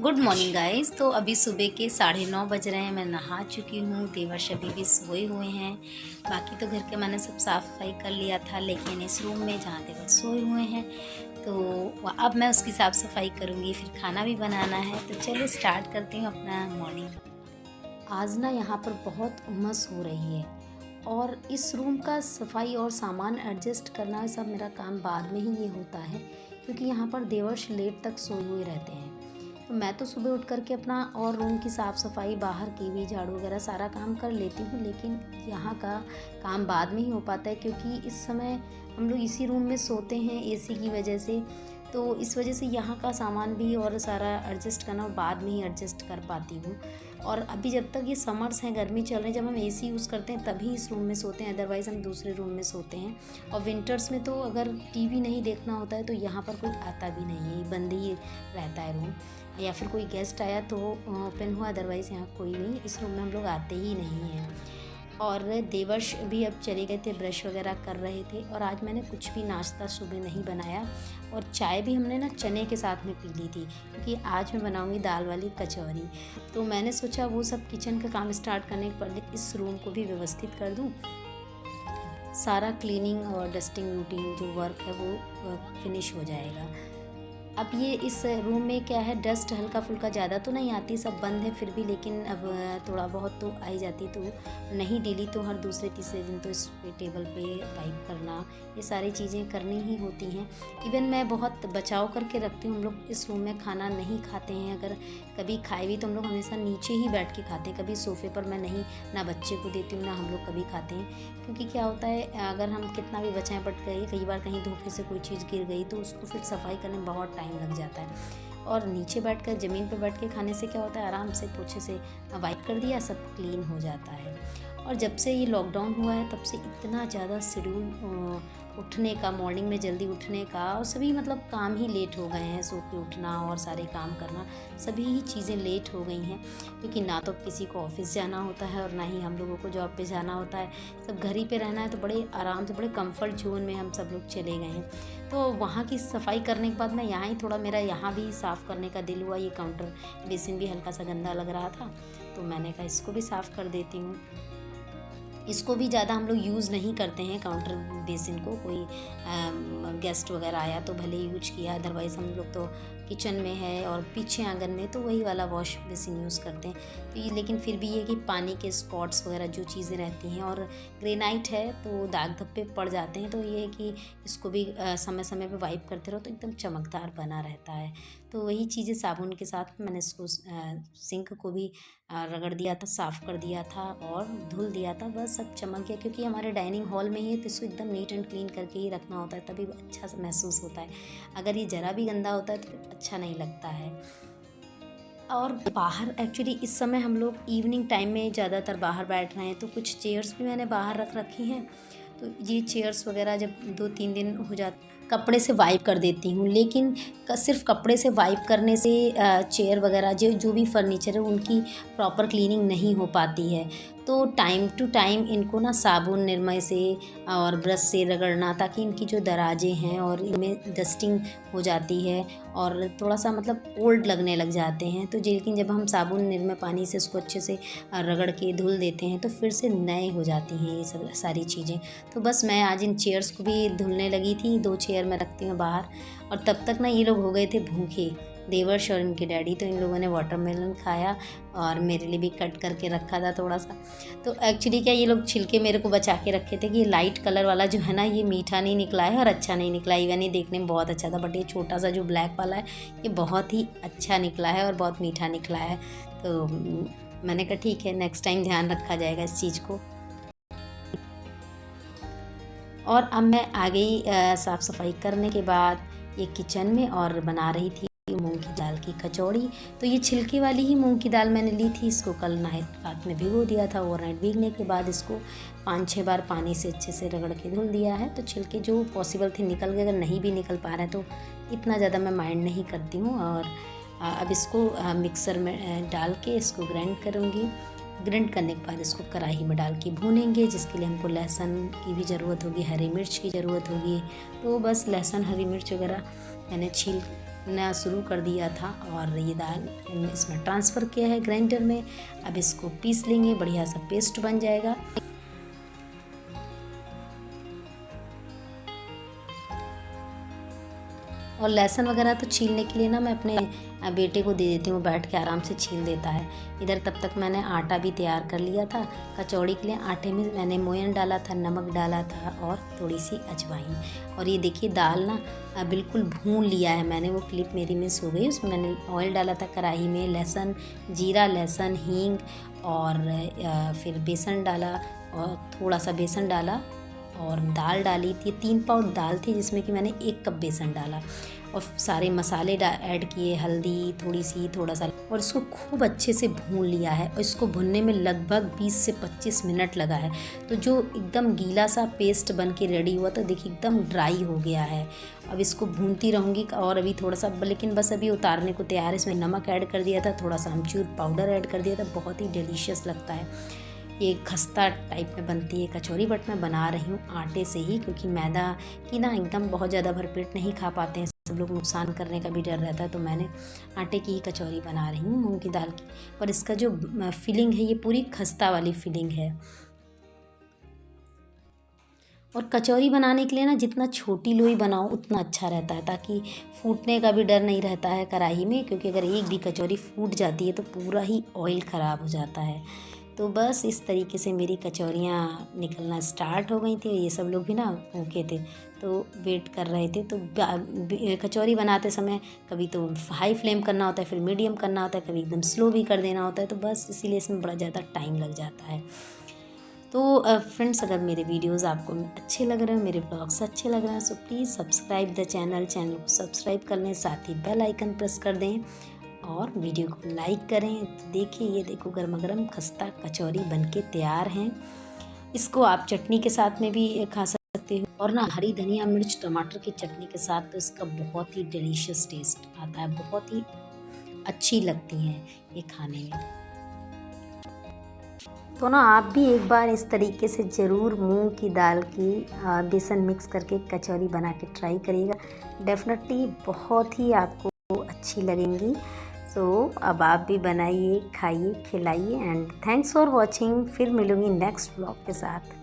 Good morning guys. तो अभी सुबह के 9:30 बज रहे हैं। मैं नहा चुकी हूँ। देवर्ष अभी भी सोए हुए हैं। बाकी तो घर के मैंने सब साफ़ सफाई कर लिया था, लेकिन इस रूम में जहाँ देवर्ष सोए हुए हैं तो अब मैं उसकी साफ़ सफाई करूँगी, फिर खाना भी बनाना है। तो चलिए स्टार्ट करती हूँ अपना मॉर्निंग। आज ना यहाँ पर बहुत उमस हो रही है और इस रूम का सफाई और सामान एडजस्ट करना सब मेरा काम बाद में ही ये होता है, क्योंकि यहाँ पर देवर्ष लेट तक सोए हुए रहते हैं। तो मैं तो सुबह उठ करके अपना और रूम की साफ़ सफाई, बाहर की भी झाड़ू वगैरह सारा काम कर लेती हूँ, लेकिन यहाँ का काम बाद में ही हो पाता है, क्योंकि इस समय हम लोग इसी रूम में सोते हैं एसी की वजह से। तो इस वजह से यहाँ का सामान भी और सारा एडजस्ट करना बाद में ही एडजस्ट कर पाती हूँ। और अभी जब तक ये समर्स हैं, गर्मी चल रही है, जब हम एसी यूज़ करते हैं तभी इस रूम में सोते हैं, अदरवाइज़ हम दूसरे रूम में सोते हैं। और विंटर्स में तो अगर टीवी नहीं देखना होता है तो यहाँ पर कोई आता भी नहीं है, बंद ही रहता है रूम। या फिर कोई गेस्ट आया तो ओपन हुआ, अदरवाइज़ यहाँ कोई नहीं, इस रूम में हम लोग आते ही नहीं हैं। और देवर्ष भी अब चले गए थे, ब्रश वगैरह कर रहे थे। और आज मैंने कुछ भी नाश्ता सुबह नहीं बनाया, और चाय भी हमने ना चने के साथ में पी ली थी, क्योंकि आज मैं बनाऊंगी दाल वाली कचौरी। तो मैंने सोचा वो सब किचन का काम स्टार्ट करने के पहले इस रूम को भी व्यवस्थित कर दूं। सारा क्लीनिंग और डस्टिंग रूटीन जो वर्क है वो फिनिश हो जाएगा। अब ये इस रूम में क्या है, डस्ट हल्का फुल्का ज़्यादा तो नहीं आती, सब बंद है फिर भी, लेकिन अब थोड़ा बहुत तो आई जाती। तो नहीं डेली तो हर दूसरे तीसरे दिन तो इस पे टेबल पे वाइप करना, ये सारी चीज़ें करनी ही होती हैं। इवन मैं बहुत बचाव करके रखती हूँ। हम लोग इस रूम में खाना नहीं खाते हैं, अगर कभी खाए भी तो हम लोग हमेशा नीचे ही बैठ के खाते हैं, कभी सोफ़े पर मैं नहीं, ना बच्चे को देती हूँ ना हम लोग कभी खाते हैं। क्योंकि क्या होता है, अगर हम कितना भी बचाएं बट गए, कई बार कहीं धोखे से कोई चीज़ गिर गई तो उसको फिर सफाई करने में बहुत टाइम लग जाता है। और नीचे बैठकर ज़मीन पर बैठ के खाने से क्या होता है, आराम से पोछे से वाइप कर दिया, सब क्लीन हो जाता है। और जब से ये लॉकडाउन हुआ है तब से इतना ज़्यादा शेड्यूल उठने का, मॉर्निंग में जल्दी उठने का, और सभी मतलब काम ही लेट हो गए हैं। सो के उठना और सारे काम करना, सभी ही चीज़ें लेट हो गई हैं, क्योंकि ना तो किसी को ऑफिस जाना होता है और ना ही हम लोगों को जॉब पे जाना होता है। सब घर ही पे रहना है, तो बड़े आराम से, बड़े कंफर्ट जोन में हम सब लोग चले गए हैं। तो वहाँ की सफाई करने के बाद मैं यहाँ ही थोड़ा, मेरा यहाँ भी साफ़ करने का दिल हुआ। ये काउंटर बेसिन भी हल्का सा गंदा लग रहा था, तो मैंने कहा इसको भी साफ़ कर देती हूँ। इसको भी ज़्यादा हम लोग यूज़ नहीं करते हैं काउंटर बेसिन को, कोई गेस्ट वगैरह आया तो भले यूज किया, अदरवाइज़ हम लोग तो किचन में है और पीछे आंगन में तो वही वाला वॉश बेसिन यूज़ करते हैं। तो ये, लेकिन फिर भी ये कि पानी के स्पॉट्स वगैरह जो चीज़ें रहती हैं, और ग्रेनाइट है तो दाग धब्बे पड़ जाते हैं, तो ये है कि इसको भी समय समय पे वाइप करते रहो तो एकदम चमकदार बना रहता है। तो वही चीज़ें साबुन के साथ मैंने इसको सिंक को भी रगड़ दिया था, साफ़ कर दिया था और धुल दिया था, बस सब चमक गया। क्योंकि हमारे डाइनिंग हॉल में ही है तो इसको एकदम नीट एंड क्लीन करके ही रखना होता है, तभी अच्छा सा महसूस होता है। अगर ये ज़रा भी गंदा होता है तो फिर अच्छा नहीं लगता है। और बाहर एक्चुअली इस समय हम लोग इवनिंग टाइम में ज़्यादातर बाहर बैठ रहे हैं, तो कुछ चेयर्स भी मैंने बाहर रख रखी हैं। तो ये चेयर्स वगैरह जब 2-3 दिन हो जाते कपड़े से वाइप कर देती हूँ, लेकिन सिर्फ कपड़े से वाइप करने से चेयर वगैरह जो भी फर्नीचर है उनकी प्रॉपर क्लीनिंग नहीं हो पाती है। तो टाइम टू टाइम इनको ना साबुन, निरमय से और ब्रश से रगड़ना, ताकि इनकी जो दराजें हैं और इनमें डस्टिंग हो जाती है और थोड़ा सा मतलब ओल्ड लगने लग जाते हैं। तो लेकिन जब हम साबुन, निरमय पानी से इसको अच्छे से रगड़ के धुल देते हैं तो फिर से नए हो जाती हैं ये सब सारी चीज़ें। तो बस मैं आज इन चेयर्स को भी धुलने लगी थी, 2 चेयर मैं रखती हूँ बाहर। और तब तक ना ये लोग हो गए थे भूखे, देवर्ष और इनके डैडी। तो इन लोगों ने वाटरमेलन खाया और मेरे लिए भी कट करके रखा था थोड़ा सा। तो एक्चुअली क्या, ये लोग छिलके मेरे को बचा के रखे थे कि ये लाइट कलर वाला जो है ना, ये मीठा नहीं निकला है और अच्छा नहीं निकला। इवन ये देखने में बहुत अच्छा था, बट ये छोटा सा जो ब्लैक वाला है ये बहुत ही अच्छा निकला है और बहुत मीठा निकला है। तो मैंने कहा ठीक है, नेक्स्ट टाइम ध्यान रखा जाएगा इस चीज़ को। और अब मैं आ गई साफ़ सफाई करने के बाद ये किचन में, और बना रही थी मूंग की दाल की कचौड़ी। तो ये छिलके वाली ही मूंग की दाल मैंने ली थी, इसको कल रात में भिगो दिया था। ओवरनाइट भीगने के बाद इसको 5-6 बार पानी से अच्छे से रगड़ के धुल दिया है। तो छिलके जो पॉसिबल थे निकल गए, अगर नहीं भी निकल पा रहे तो इतना ज़्यादा मैं माइंड नहीं करती हूँ। और अब इसको मिक्सर में डाल के इसको ग्राइंड करूँगी। ग्राइंड करने के बाद इसको कढ़ाई में डाल के भूनेंगे, जिसके लिए हमको लहसुन की भी ज़रूरत होगी, हरी मिर्च की ज़रूरत होगी। तो बस लहसुन, हरी मिर्च वगैरह मैंने छील ना शुरू कर दिया था और ये दाल इसमें ट्रांसफ़र किया है ग्राइंडर में। अब इसको पीस लेंगे, बढ़िया सा पेस्ट बन जाएगा। और लहसुन वगैरह तो छीलने के लिए ना मैं अपने बेटे को दे देती हूँ, बैठ के आराम से छील देता है। इधर तब तक मैंने आटा भी तैयार कर लिया था कचौड़ी के लिए। आटे में मैंने मोयन डाला था, नमक डाला था और थोड़ी सी अजवाइन। और ये देखिए दाल ना बिल्कुल भून लिया है मैंने, वो क्लिप मेरी मिस हो गई। उसमें मैंने ऑयल डाला था कढ़ाई में, लहसुन, जीरा, लहसुन, हींग और फिर बेसन डाला और थोड़ा सा बेसन डाला और दाल डाली थी। 3 पाउंड दाल थी जिसमें कि मैंने 1 कप बेसन डाला और सारे मसाले ऐड किए, हल्दी थोड़ा सा, और इसको खूब अच्छे से भून लिया है। और इसको भुनने में लगभग 20 से 25 मिनट लगा है। तो जो एकदम गीला सा पेस्ट बन के रेडी हुआ तो देखिए एकदम ड्राई हो गया है। अब इसको भूनती रहूँगी और अभी थोड़ा सा, लेकिन बस अभी उतारने को तैयार है। इसमें नमक ऐड कर दिया था, थोड़ा सा अमचूर पाउडर ऐड कर दिया था। बहुत ही डिलीशियस लगता है। ये खस्ता टाइप में बनती है कचौरी, बट मैं बना रही हूँ आटे से ही, क्योंकि मैदा की ना एकदम बहुत ज़्यादा भरपेट नहीं खा पाते हैं सब लोग, नुकसान करने का भी डर रहता है। तो मैंने आटे की ही कचौरी बना रही हूँ मूंग की दाल की। पर इसका जो फिलिंग है ये पूरी खस्ता वाली फिलिंग है। और कचौरी बनाने के लिए ना जितना छोटी लोई बनाओ उतना अच्छा रहता है, ताकि फूटने का भी डर नहीं रहता है कढ़ाई में, क्योंकि अगर एक भी कचौरी फूट जाती है तो पूरा ही ऑयल ख़राब हो जाता है। तो बस इस तरीके से मेरी कचौरियाँ निकलना स्टार्ट हो गई थी। ये सब लोग भी ना भूखे थे तो वेट कर रहे थे। तो कचौरी बनाते समय कभी तो हाई फ्लेम करना होता है, फिर मीडियम करना होता है, कभी एकदम स्लो भी कर देना होता है। तो बस इसीलिए इसमें बड़ा ज़्यादा टाइम लग जाता है। तो फ्रेंड्स, अगर मेरे वीडियोस आपको अच्छे लग रहे हैं, मेरे ब्लॉग्स अच्छे लग रहे हैं, so please subscribe the channel को सब्सक्राइब कर लें, साथ ही बेल आइकन प्रेस कर दें और वीडियो को लाइक करें। तो देखिए ये देखो गर्मा गर्म खस्ता कचौरी बनके तैयार हैं। इसको आप चटनी के साथ में भी खा सकते हो, और ना हरी धनिया मिर्च टमाटर की चटनी के साथ तो इसका बहुत ही डिलीशियस टेस्ट आता है, बहुत ही अच्छी लगती हैं ये खाने में। तो ना आप भी एक बार इस तरीके से ज़रूर मूंग की दाल की बेसन मिक्स करके कचौरी बना के ट्राई करिएगा। डेफिनेटली बहुत ही आपको अच्छी लगेंगी। सो अब आप भी बनाइए, खाइए, खिलाइए। And thanks for watching. फिर मिलूँगी नेक्स्ट ब्लॉग के साथ।